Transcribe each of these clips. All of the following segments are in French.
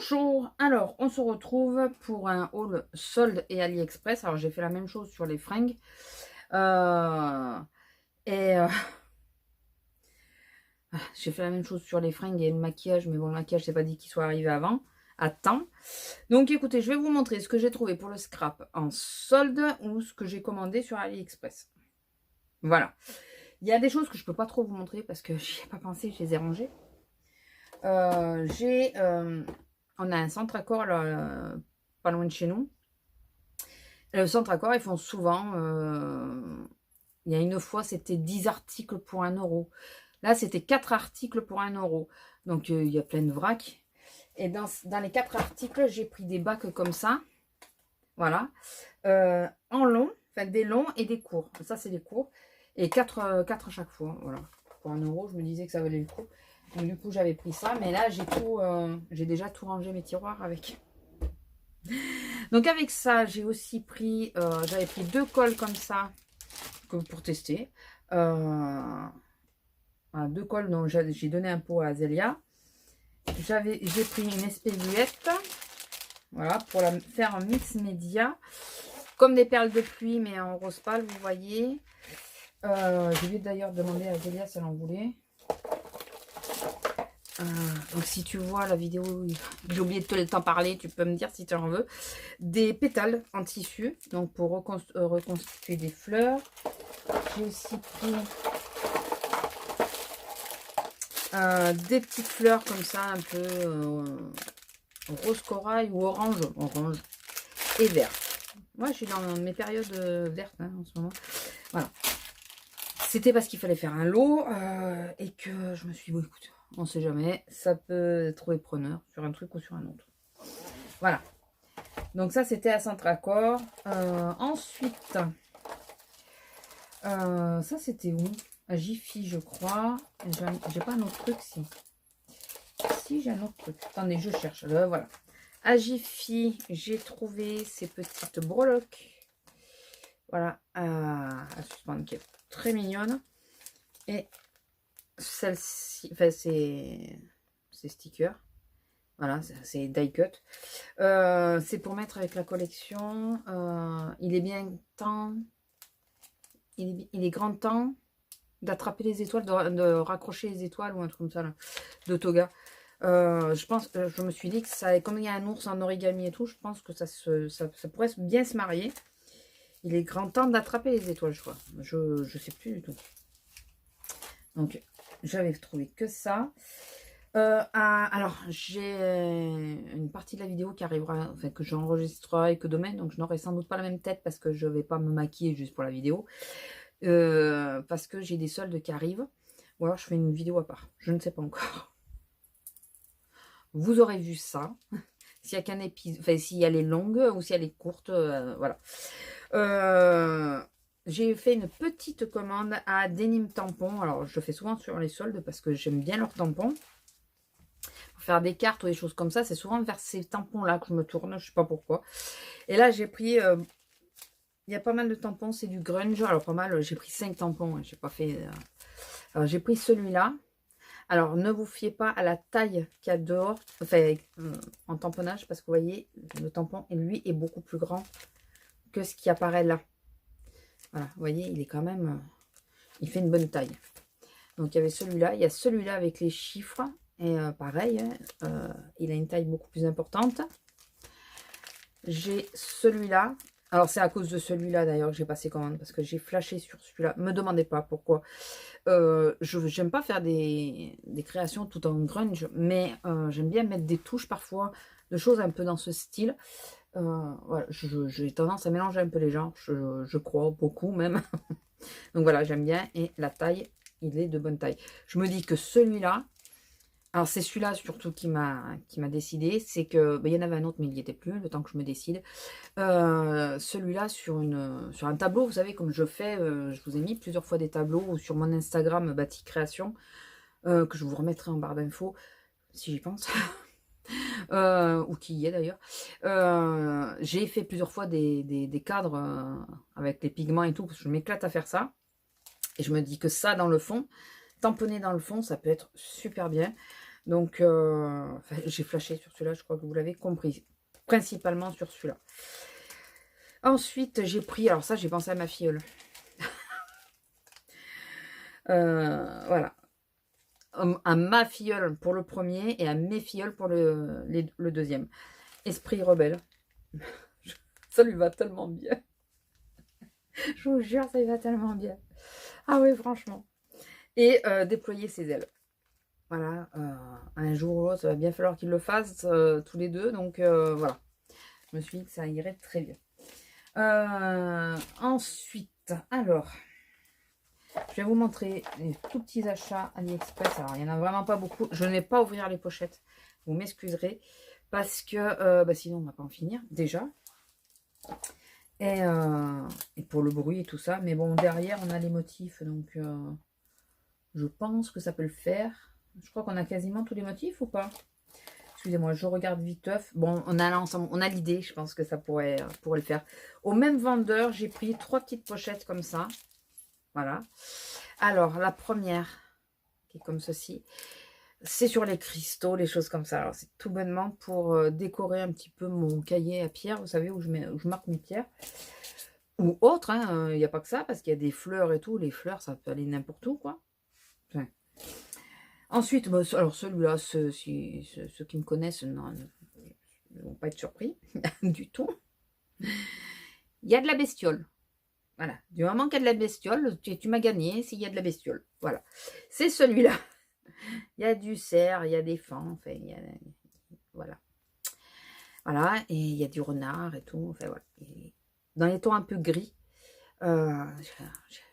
Bonjour, alors on se retrouve pour un haul solde et AliExpress. Alors j'ai fait la même chose sur les fringues euh, et j'ai fait la même chose sur les fringues et le maquillage, mais bon, le maquillage c'est pas dit qu'il soit arrivé avant, à temps. Donc écoutez, je vais vous montrer ce que j'ai trouvé pour le scrap en solde ou ce que j'ai commandé sur AliExpress. Voilà, il y a des choses que je peux pas trop vous montrer parce que j'y ai pas pensé, je les ai rangées. On a un centre accord là, pas loin de chez nous. Le centre accord, ils font souvent. Il y a une fois, c'était 10 articles pour 1 euro. Là, c'était 4 articles pour 1 euro. Donc, il y a plein de vrac. Et dans les 4 articles, j'ai pris des bacs comme ça. Voilà. En long, enfin des longs et des courts. Ça, c'est des courts. Et 4 à chaque fois. Voilà. Pour 1 euro, je me disais que ça valait le coup. Donc, du coup, j'avais pris ça. Mais là, j'ai déjà tout rangé mes tiroirs avec. Donc avec ça, j'ai aussi pris, j'avais pris 2 cols comme ça pour tester. Voilà, 2 cols dont j'ai donné un pot à Azélia. J'ai pris une espéguette, voilà, pour la faire en mix média, comme des perles de pluie mais en rose pâle, vous voyez. Je vais d'ailleurs demander à Azélia si elle en voulait. Donc si tu vois la vidéo, j'ai oublié de t'en parler, tu peux me dire si tu en veux. Des pétales en tissu, donc pour reconstituer des fleurs. J'ai aussi pris des petites fleurs comme ça, un peu rose corail ou orange et vert. Moi, je suis dans mes périodes vertes hein, en ce moment. Voilà. C'était parce qu'il fallait faire un lot et que je me suis dit, bon, écoute, on sait jamais, ça peut trouver preneur sur un truc ou sur un autre. Voilà. Donc ça, c'était à Centre Accord. Ensuite, ça, c'était où? À Jiffy, je crois. J'ai pas un autre truc, si. Si, j'ai un autre truc. Attendez, je cherche. Voilà. À Jiffy, j'ai trouvé ces petites breloques. Voilà. À suspendre, qui est très mignonne. Et celle-ci, enfin, c'est sticker. Voilà, c'est die cut. C'est pour mettre avec la collection. Il est bien temps. Il est grand temps d'attraper les étoiles, de raccrocher les étoiles ou un truc comme ça, là, de Toga. Je me suis dit que ça, comme il y a un ours en origami et tout, je pense que ça pourrait bien se marier. Il est grand temps d'attraper les étoiles, je crois. Je sais plus du tout. Donc, j'avais trouvé que ça. Alors, j'ai une partie de la vidéo qui arrivera, enfin, que j'enregistrerai que demain, donc je n'aurai sans doute pas la même tête parce que je ne vais pas me maquiller juste pour la vidéo. Parce que j'ai des soldes qui arrivent. Ou alors je fais une vidéo à part. Je ne sais pas encore. Vous aurez vu ça. S'il y a qu'un épisode, enfin si elle est longue ou si elle est courte, voilà. J'ai fait une petite commande à Denim Tampon. Alors je fais souvent sur les soldes parce que j'aime bien leurs tampons. Pour faire des cartes ou des choses comme ça, c'est souvent vers ces tampons là que je me tourne, je sais pas pourquoi. Et là j'ai pris, il y a pas mal de tampons, c'est du grunge. Alors pas mal, j'ai pris 5 tampons, hein, j'ai pas fait. Alors j'ai pris celui-là. Alors, ne vous fiez pas à la taille qu'il y a dehors, enfin, en tamponnage, parce que vous voyez, le tampon, lui, est beaucoup plus grand que ce qui apparaît là. Voilà, vous voyez, il est quand même, il fait une bonne taille. Donc, il y avait celui-là, il y a celui-là avec les chiffres, et pareil, hein, il a une taille beaucoup plus importante. J'ai celui-là. Alors, c'est à cause de celui-là, d'ailleurs, que j'ai passé commande, parce que j'ai flashé sur celui-là. Me demandez pas pourquoi. J'aime pas faire des créations tout en grunge, mais j'aime bien mettre des touches parfois, de choses un peu dans ce style. Voilà, j'ai tendance à mélanger un peu les genres, je crois, beaucoup même. Donc voilà, j'aime bien. Et la taille, il est de bonne taille. Je me dis que celui-là, alors c'est celui-là surtout qui m'a décidé, c'est que, il y en avait un autre mais il n'y était plus, le temps que je me décide. Celui-là sur un tableau, vous savez, comme je fais, je vous ai mis plusieurs fois des tableaux sur mon Instagram Bâti Création, que je vous remettrai en barre d'infos, si j'y pense, ou qui y est d'ailleurs. J'ai fait plusieurs fois des cadres avec les pigments et tout, parce que je m'éclate à faire ça. Et je me dis que ça, dans le fond, tamponné dans le fond, ça peut être super bien. Donc, enfin, j'ai flashé sur celui-là, je crois que vous l'avez compris. Principalement sur celui-là. Ensuite, j'ai pris... Alors ça, j'ai pensé à ma filleule. Voilà. À ma filleule pour le premier et à mes filleuls pour le deuxième. Esprit rebelle. Ça lui va tellement bien. Je vous jure, ça lui va tellement bien. Ah oui, franchement. Et déployer ses ailes. Voilà. Un jour ou l'autre, ça va bien falloir qu'ils le fassent tous les deux. Donc voilà. Je me suis dit que ça irait très bien. Ensuite, alors... Je vais vous montrer les tout petits achats AliExpress. Alors, il n'y en a vraiment pas beaucoup. Je ne vais pas ouvrir les pochettes. Vous m'excuserez. Parce que sinon, on ne va pas en finir, déjà. Et pour le bruit et tout ça. Mais bon, derrière, on a les motifs. Donc, je pense que ça peut le faire. Je crois qu'on a quasiment tous les motifs ou pas? Excusez-moi, je regarde viteuf. Bon, on a l'ensemble, on a l'idée. Je pense que ça pourrait le faire. Au même vendeur, j'ai pris 3 petites pochettes comme ça. Voilà. Alors, la première, qui est comme ceci, c'est sur les cristaux, les choses comme ça. Alors, c'est tout bonnement pour décorer un petit peu mon cahier à pierre, vous savez, où je marque mes pierres. Ou autre, il n'y a pas que ça, parce qu'il y a des fleurs et tout. Les fleurs, ça peut aller n'importe où, quoi. Enfin. Ensuite, alors celui-là, ceux qui me connaissent ne vont pas être surpris du tout. Il y a de la bestiole. Voilà, du moment qu'il y a de la bestiole, tu m'as gagné s'il y a de la bestiole. Voilà, c'est celui-là. Il y a du cerf, il y a des fans, enfin, il y a... Voilà. Voilà, et il y a du renard et tout. Enfin, voilà. Et dans les tons un peu gris,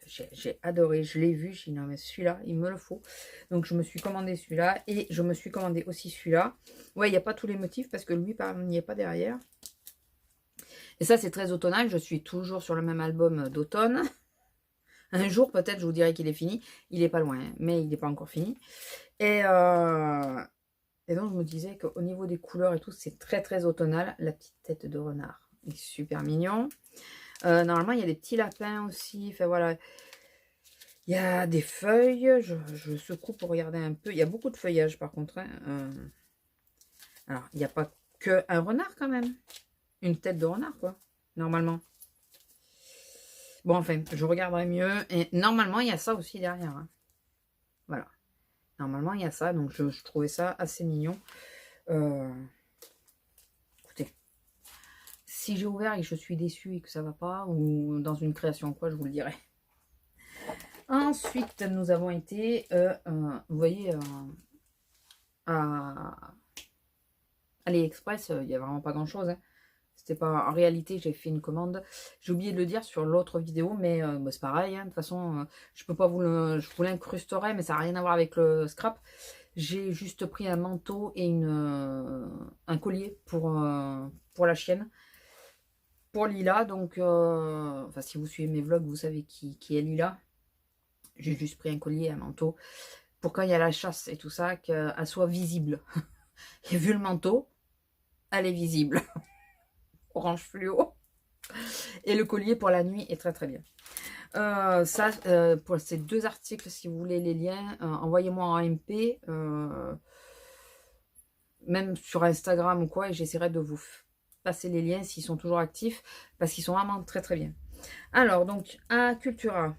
j'ai adoré, je l'ai vu, j'ai dit non mais celui-là, il me le faut. Donc je me suis commandé celui-là et je me suis commandé aussi celui-là. Ouais, il n'y a pas tous les motifs parce que lui, il n'y est pas derrière. Et ça, c'est très automnal. Je suis toujours sur le même album d'automne. Un jour, peut-être, je vous dirai qu'il est fini. Il n'est pas loin, hein, mais il n'est pas encore fini. Et donc, je me disais qu'au niveau des couleurs et tout, c'est très, très automnal. La petite tête de renard est super mignon. Normalement, il y a des petits lapins aussi. Enfin, voilà. Il y a des feuilles. Je secoue pour regarder un peu. Il y a beaucoup de feuillage, par contre. Hein. Alors, il n'y a pas que un renard, quand même. Une tête de renard, quoi, normalement. Bon, enfin, je regarderai mieux. Et normalement, il y a ça aussi derrière. Hein. Voilà. Normalement, il y a ça. Donc, je trouvais ça assez mignon. Écoutez, si j'ai ouvert et que je suis déçue et que ça va pas, ou dans une création quoi, je vous le dirai. Ensuite, nous avons été, vous voyez, à AliExpress, il n'y a vraiment pas grand-chose. Hein. C'était pas... En réalité, j'ai fait une commande. J'ai oublié de le dire sur l'autre vidéo, mais c'est pareil. Hein. De toute façon, je peux pas vous le... Je vous l'incrusterai, mais ça n'a rien à voir avec le scrap. J'ai juste pris un manteau et un collier pour la chienne. Pour Lila, donc... enfin, si vous suivez mes vlogs, vous savez qui est Lila. J'ai juste pris un collier et un manteau pour quand il y a la chasse et tout ça, qu'elle soit visible. Et vu le manteau, elle est visible. Orange fluo. Et le collier pour la nuit est très très bien. Ça, pour ces 2 articles, si vous voulez les liens, envoyez-moi en MP, même sur Instagram ou quoi, et j'essaierai de vous passer les liens s'ils sont toujours actifs, parce qu'ils sont vraiment très très bien. Alors, donc, à Cultura,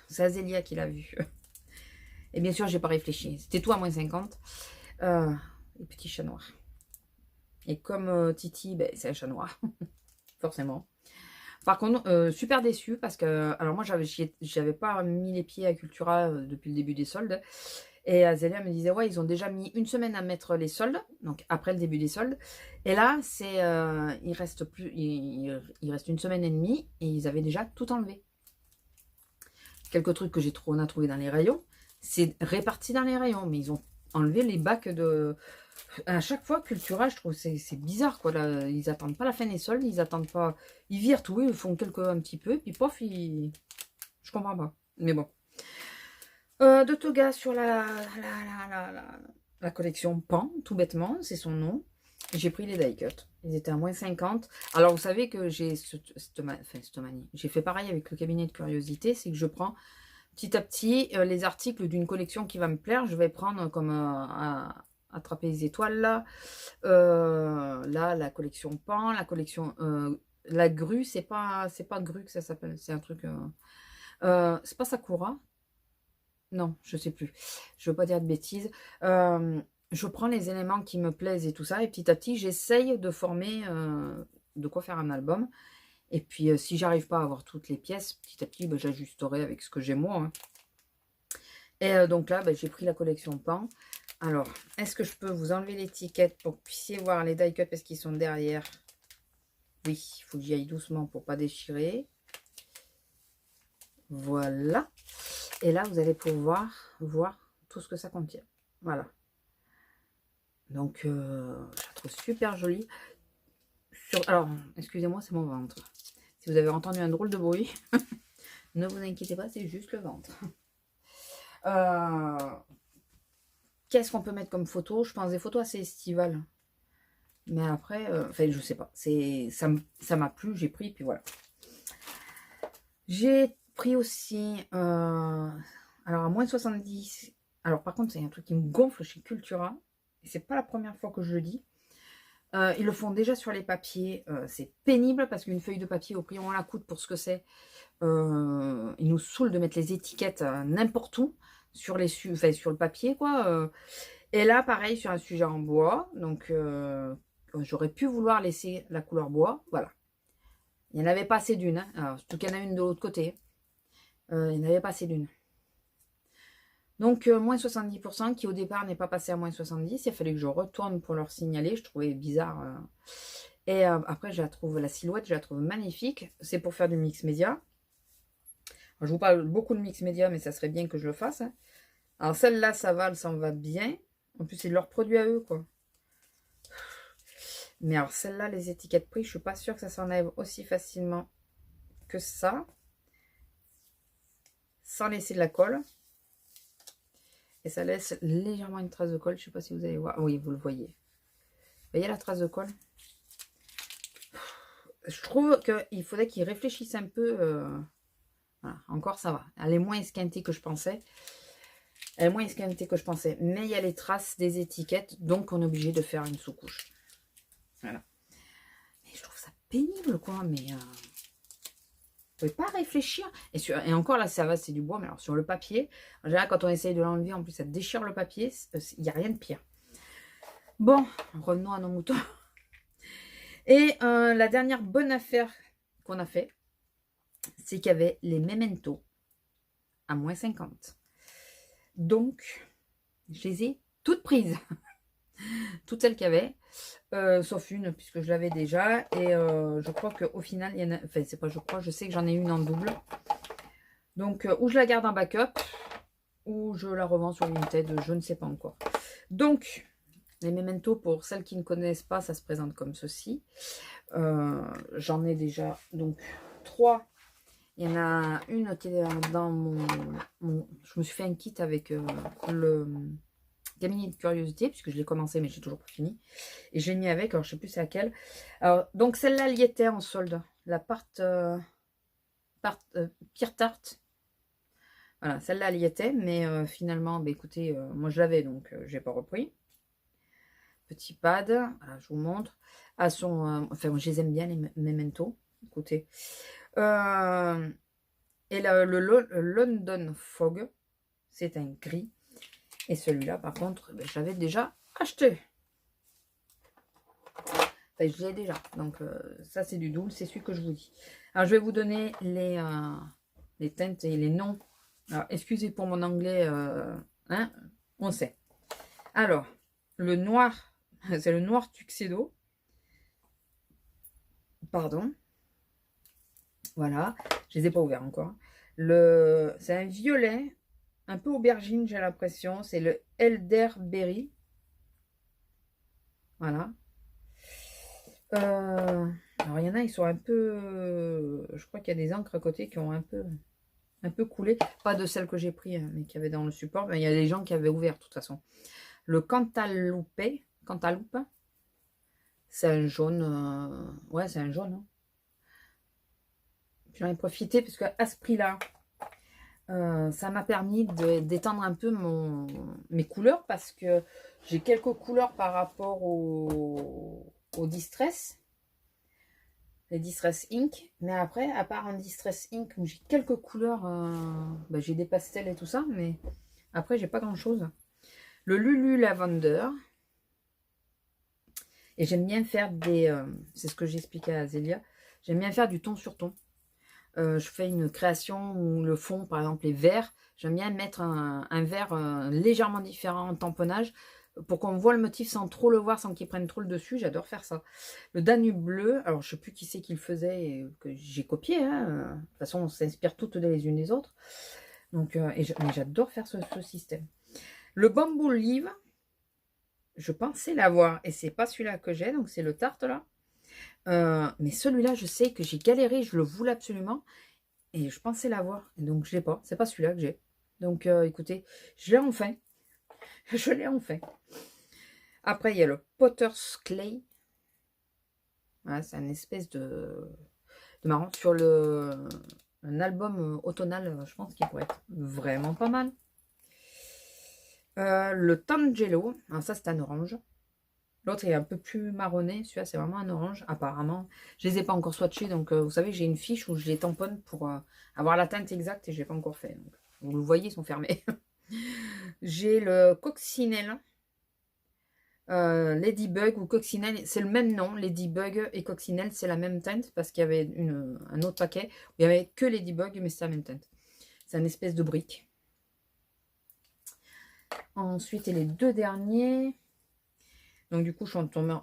c'est Azélia qui l'a vu. Et bien sûr, j'ai pas réfléchi. C'était tout à moins 50. Les petits chats noirs. Et comme Titi, ben, c'est un chat noir. Forcément. Par contre, super déçue parce que... Alors moi, j'avais pas mis les pieds à Cultura depuis le début des soldes. Et Azélia me disait, ouais, ils ont déjà mis 1 semaine à mettre les soldes. Donc après le début des soldes. Et là, c'est il reste 1 semaine et demie. Et ils avaient déjà tout enlevé. Quelques trucs que on a trouvé dans les rayons. C'est réparti dans les rayons. Mais ils ont enlevé les bacs de... À chaque fois, Cultura, je trouve c'est bizarre, quoi. Là, ils attendent pas la fin des soldes, ils attendent pas... Ils virent tout, ils font un petit peu, puis pof, je comprends pas. Mais bon. De Toga sur la collection Pan, tout bêtement, c'est son nom. J'ai pris les die cut. Ils étaient à moins 50. Alors, vous savez que j'ai cette manie. J'ai fait pareil avec le cabinet de curiosité, c'est que je prends petit à petit, les articles d'une collection qui va me plaire, je vais prendre comme attraper les étoiles là. Là, la collection Pan, la collection la grue, c'est pas grue que ça s'appelle, c'est un truc. C'est pas Sakura? Non, je sais plus. Je veux pas dire de bêtises. Je prends les éléments qui me plaisent et tout ça, et petit à petit, j'essaye de former de quoi faire un album. Et puis, si j'arrive pas à avoir toutes les pièces, petit à petit, ben, j'ajusterai avec ce que j'ai moi. Hein. Et donc là, ben, j'ai pris la collection Pan. Alors, est-ce que je peux vous enlever l'étiquette pour que vous puissiez voir les die cuts parce qu'ils sont derrière? Oui, il faut que j'y aille doucement pour pas déchirer. Voilà. Et là, vous allez pouvoir voir tout ce que ça contient. Voilà. Donc, je la trouve super jolie. Alors, excusez-moi, c'est mon ventre. Si vous avez entendu un drôle de bruit, ne vous inquiétez pas, c'est juste le ventre. Qu'est-ce qu'on peut mettre comme photo? Je pense des photos assez estivales. Mais après, enfin, je sais pas. Ça m'a plu, j'ai pris, puis voilà. J'ai pris aussi, alors à moins 70. Alors par contre, c'est un truc qui me gonfle chez Cultura. Et c'est pas la première fois que je le dis. Ils le font déjà sur les papiers. C'est pénible parce qu'une feuille de papier, au prix où on la coûte pour ce que c'est, il nous saoule de mettre les étiquettes n'importe où sur sur le papier, quoi. Et là, pareil, sur un sujet en bois. Donc, j'aurais pu vouloir laisser la couleur bois. Voilà. Il n'y en avait pas assez d'une. Hein. Alors, surtout qu'il y en a une de l'autre côté. Il n'y en avait pas assez d'une. Donc, moins 70%, qui au départ n'est pas passé à moins 70. Il a fallu que je retourne pour leur signaler. Je trouvais bizarre. Et après, je la trouve, la silhouette, je la trouve magnifique. C'est pour faire du mix média. Je vous parle beaucoup de mix média, mais ça serait bien que je le fasse. Hein. Alors, celle-là, ça va, elle s'en va bien. En plus, c'est de leur produit à eux, quoi. Mais alors, celle-là, les étiquettes prix, je suis pas sûre que ça s'enlève aussi facilement que ça. Sans laisser de la colle. Et ça laisse légèrement une trace de colle. Je sais pas si vous allez voir. Oui, vous le voyez. Vous voyez la trace de colle? Je trouve qu'il faudrait qu'ils réfléchissent un peu. Voilà, encore ça va. Elle est moins esquintée que je pensais. Elle est moins esquintée que je pensais. Mais il y a les traces des étiquettes. Donc, on est obligé de faire une sous-couche. Voilà. Mais je trouve ça pénible, quoi. Mais vous pouvez pas réfléchir. Et encore là, ça va, c'est du bois. Mais alors, sur le papier, en général, quand on essaye de l'enlever, en plus, ça déchire le papier. Il n'y a rien de pire. Bon, revenons à nos moutons. Et la dernière bonne affaire qu'on a fait, c'est qu'il y avait les Memento à moins 50. Donc, je les ai toutes prises. Toutes celles qu'il y avait. Sauf une, puisque je l'avais déjà. Et je crois qu'au final, il y en a... Enfin, c'est pas je crois, je sais que j'en ai une en double. Donc, ou je la garde en backup, ou je la revends sur Vinted, je ne sais pas encore. Donc, les Memento, pour celles qui ne connaissent pas, ça se présente comme ceci. J'en ai déjà donc 3. Il y en a une qui est dans je me suis fait un kit avec le cabinet de curiosité, puisque je l'ai commencé, mais j'ai toujours pas fini. Et j'ai mis avec, alors je sais plus c'est laquelle. Alors, donc celle-là, elle y était en solde. La Pire Tarte. Voilà, celle-là, elle y était, mais finalement, bah, écoutez, moi je l'avais, donc j'ai pas repris. Petit pad, voilà, je vous montre. Enfin, moi, je les aime bien, les Memento. Écoutez. Et le London Fog, c'est un gris. Et celui-là, par contre, ben, je l'avais déjà acheté. Enfin, je l'ai déjà. Donc, ça, c'est du double. C'est celui que je vous dis. Alors, je vais vous donner les teintes et les noms. Alors, excusez pour mon anglais. Hein, on sait. Alors, le noir, c'est le noir tuxedo. Pardon. Voilà. Je les ai pas ouverts encore. C'est un violet. Un peu aubergine, j'ai l'impression. C'est le Elderberry. Voilà. Alors, il y en a, ils sont un peu... Je crois qu'il y a des encres à côté qui ont un peu coulé. Pas de celles que j'ai pris, hein, mais qu'il y avait dans le support. Mais il y a des gens qui avaient ouvert, de toute façon. Le Cantaloupe. C'est un jaune. Ouais, c'est un jaune. Hein. J'en ai profité parce qu'à ce prix-là, Ça m'a permis d'étendre un peu mes couleurs parce que j'ai quelques couleurs par rapport au Distress, les Distress Ink. Mais après, à part un Distress Ink où j'ai quelques couleurs, bah, j'ai des pastels et tout ça, mais après, j'ai pas grand chose. Le Lulu Lavender. Et j'aime bien faire des... c'est ce que j'expliquais à Azélia. J'aime bien faire du ton sur ton. Je fais une création où le fond, par exemple, est vert. J'aime bien mettre un vert légèrement différent en tamponnage pour qu'on voit le motif sans trop le voir, sans qu'il prenne trop le dessus. J'adore faire ça. Le Danube bleu, alors je ne sais plus qui c'est qui le faisait et que j'ai copié. Hein. De toute façon, on s'inspire toutes les unes des autres. Donc, mais j'adore faire ce système. Le bambou live, je pensais l'avoir et c'est pas celui-là que j'ai, donc c'est le tarte là. Mais celui-là, je sais que j'ai galéré, je le voulais absolument. Et je pensais l'avoir. Donc, je l'ai pas. C'est pas celui-là que j'ai. Donc, écoutez, je l'ai enfin. Je l'ai enfin. Après, il y a le Potter's Clay. Voilà, c'est une espèce de marron. Sur un album automnal, je pense qu'il pourrait être vraiment pas mal. Le Tangelo. Alors ça, c'est un orange. L'autre est un peu plus marronné. Celui-là, c'est vraiment un orange. Apparemment, je les ai pas encore swatchés. Donc, vous savez, j'ai une fiche où je les tamponne pour avoir la teinte exacte et je l'ai pas encore fait. Donc, vous le voyez, ils sont fermés. J'ai le Coccinelle. Ladybug ou Coccinelle. C'est le même nom. Ladybug et Coccinelle, c'est la même teinte parce qu'il y avait un autre paquet où il n'y avait que Ladybug, mais c'est la même teinte. C'est une espèce de brique. Ensuite, et les deux derniers. Donc, du coup, je suis tombée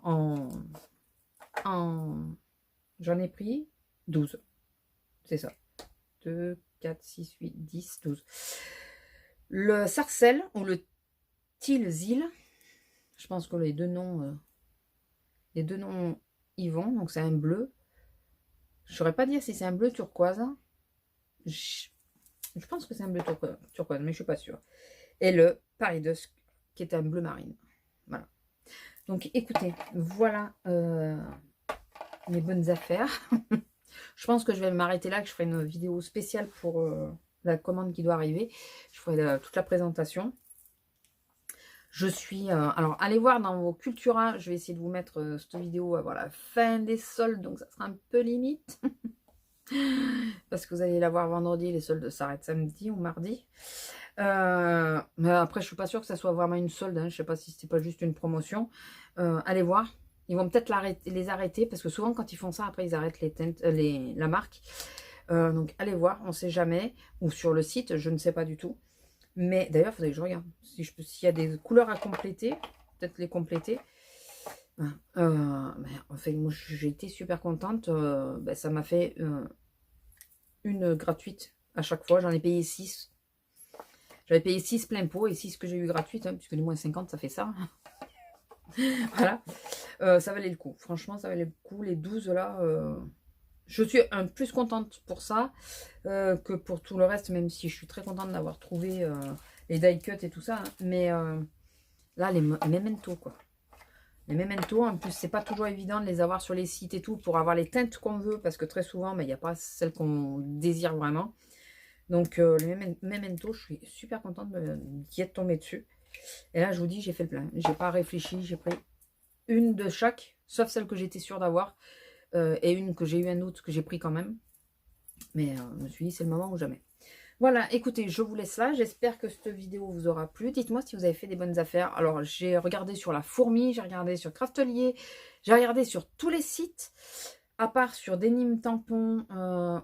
j'en ai pris 12. C'est ça. 2, 4, 6, 8, 10, 12. Le Sarcelle ou le Tilzil. Je pense que les deux noms y vont. Donc, c'est un bleu. Je ne saurais pas dire si c'est un bleu turquoise. Je pense que c'est un bleu turquoise, mais je ne suis pas sûre. Et le Paris Dusk, qui est un bleu marine. Voilà. Donc, écoutez, voilà mes bonnes affaires. Je pense que je vais m'arrêter là, que je ferai une vidéo spéciale pour la commande qui doit arriver. Je ferai toute la présentation. Je suis... alors, allez voir dans vos Cultura. Je vais essayer de vous mettre cette vidéo avant la fin des soldes. Donc, ça sera un peu limite. Parce que vous allez la voir vendredi. Les soldes s'arrêtent samedi ou mardi. Mais après, je suis pas sûre que ça soit vraiment une solde. Hein. Je sais pas si c'est pas juste une promotion. Allez voir. Ils vont peut-être les arrêter. Parce que souvent, quand ils font ça, après, ils arrêtent la marque. Donc, allez voir. On ne sait jamais. Ou sur le site. Je ne sais pas du tout. Mais d'ailleurs, il faudrait que je regarde s'il y a des couleurs à compléter, peut-être les compléter. Enfin, moi, j'ai été super contente. Ça m'a fait une gratuite à chaque fois. J'en ai payé 6. J'avais payé 6 plein pot et 6 que j'ai eu gratuite, hein, puisque du moins 50, ça fait ça. Voilà. Ça valait le coup. Franchement, ça valait le coup. Les 12 là... Je suis plus contente pour ça que pour tout le reste, même si je suis très contente d'avoir trouvé les die cut et tout ça. Hein. Mais là, les mementos, quoi. Les mementos, en plus, c'est pas toujours évident de les avoir sur les sites et tout pour avoir les teintes qu'on veut, parce que très souvent, il n'y a pas celles qu'on désire vraiment. Donc, les mementos, je suis super contente d'y être tombée dessus. Et là, je vous dis, j'ai fait le plein. J'ai pas réfléchi, j'ai pris une de chaque, sauf celle que j'étais sûre d'avoir. Et une que j'ai eu un autre que j'ai pris quand même. Mais je me suis dit, c'est le moment ou jamais. Voilà, écoutez, je vous laisse là. J'espère que cette vidéo vous aura plu. Dites-moi si vous avez fait des bonnes affaires. Alors, j'ai regardé sur La Fourmi, j'ai regardé sur Craftelier, j'ai regardé sur tous les sites, à part sur Denim Tampon,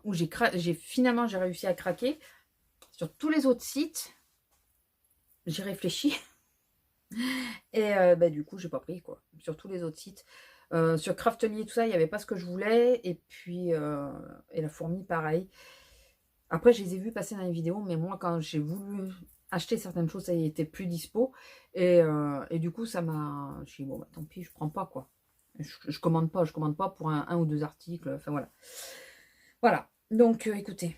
où finalement j'ai réussi à craquer. Sur tous les autres sites, j'ai réfléchi. Et du coup, j'ai pas pris, quoi. Sur tous les autres sites. Sur Craftelier, tout ça, il n'y avait pas ce que je voulais. Et puis, et La Fourmi, pareil. Après, je les ai vus passer dans les vidéos, mais moi, quand j'ai voulu acheter certaines choses, ça y était plus dispo. Et du coup, ça m'a... Je dit, bon, bah, tant pis, je prends pas, quoi. Je commande pas, pour un ou deux articles. Enfin, voilà. Voilà. Donc, écoutez.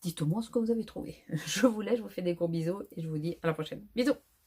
Dites-moi ce que vous avez trouvé. Je vous laisse, je vous fais des gros bisous et je vous dis à la prochaine. Bisous!